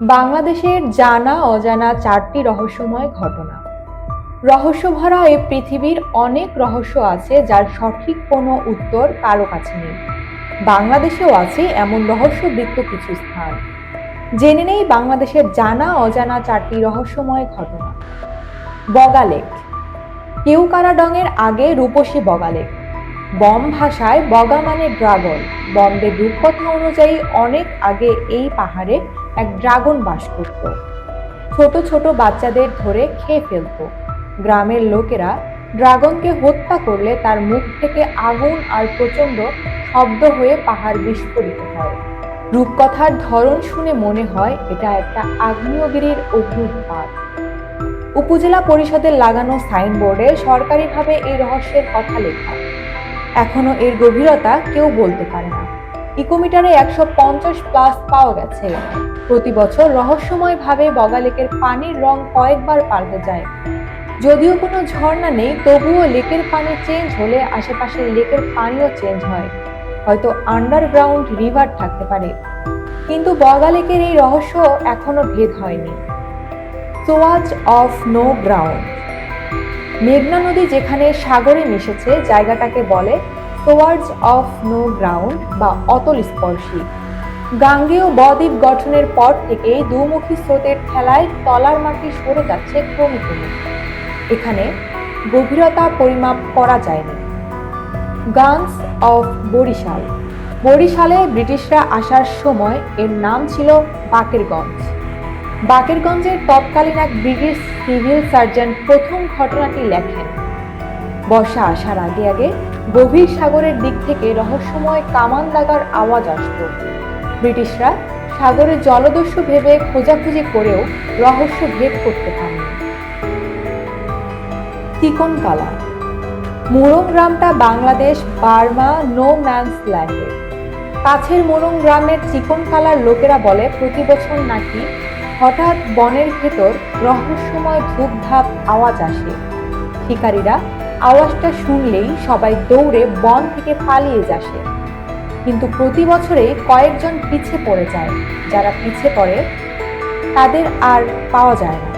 বাংলাদেশের জানা অজানা 4টি রহস্যময় ঘটনা। রহস্যভরা এই পৃথিবীর অনেক রহস্য আছে যার সঠিক কোনো উত্তর কারো কাছে নেই। বাংলাদেশেও আছে এমন রহস্যবৃত্ত কিছু স্থান। জেনে নেই বাংলাদেশের জানা অজানা 4টি রহস্যময় ঘটনা। বগা লেক। কেওক্রাডং-এর আগে রূপসী বগা লেক। বম ভাষায় বগা মানে ড্রাগন। বম্বের রূপকথা অনুযায়ী অনেক আগে এই পাহাড়ে এক ড্রাগন বাস করত। ছোট ছোট বাচ্চাদের ধরে খেয়ে ফেলত। গ্রামের লোকেরা ড্রাগনকে হত্যা করলে তার মুখ থেকে আগুন আর প্রচন্ড শব্দ হয়ে পাহাড় বিস্ফোরিত হয়। রূপকথার ধরন শুনে মনে হয় এটা একটা আগ্নেয়গিরির অগ্ন্যুৎপাত। উপজেলা পরিষদের লাগানো সাইনবোর্ডে সরকারিভাবে এই রহস্যের কথা লেখা। এখনো এর গভীরতা কেউ বলতে পারে না। ইকোমিটারে 150+ পাওয়া গেছে। প্রতি বছর রহস্যময়ভাবে বগা লেকের পানির রং কয়েকবার পাল্টে যায়। যদিও কোনো ঝর্ণা নেই, তবুও লেকের পানি চেঞ্জ হলে আশেপাশের লেকের পানিও চেঞ্জ হয়। হয়তো আন্ডারগ্রাউন্ড রিভার থাকতে পারে। কিন্তু বগা লেকের এই রহস্য এখনো ভেদ হয়নি। Swatch of no ground. মেঘনা নদী যেখানে সাগরে মিশেছে, জায়গাটাকে বলে সোয়ার্ডস অফ নো গ্রাউন্ড বা অতল স্পর্শী। গাঙ্গেয় বদ্বীপ গঠনের পর থেকেই দুমুখী স্রোতের ঠেলায় তলার মাটি সরে যাচ্ছে ক্রমে ক্রমে। এখানে গভীরতা পরিমাপ করা যায়নি। Guns of Barisal. বরিশালে ব্রিটিশরা আসার সময় এর নাম ছিল বাকেরগঞ্জ। বাকেরগঞ্জের তৎকালীন এক ব্রিটিশ সিভিল সার্জন প্রথম ঘটনাটি লেখেন। বর্ষা আসার আগে আগে গভীর সাগরের দিক থেকে রহস্যময় কামান দাগার আওয়াজ আসত। ব্রিটিশরা সাগরে জলদস্যু ভেবে খোঁজাখুঁজি করেও রহস্য ভেদ করতে পারেনি। চিকনকালা। মুরং গ্রামটা বাংলাদেশ বার্মা নো ম্যানস ল্যান্ডে। কাছের মুরং গ্রামের চিকনকালার লোকেরা বলে প্রতি বছর নাকি হঠাৎ বনের ভেতর রহস্যময় ধূপধাপ আওয়াজ আসে। শিকারীরা আওয়াজটা শুনলেই সবাই দৌড়ে বন থেকে পালিয়ে আসে। কিন্তু প্রতি বছরে কয়েকজন পিছে পড়ে যায়। যারা পিছে পড়ে তাদের আর পাওয়া যায় না।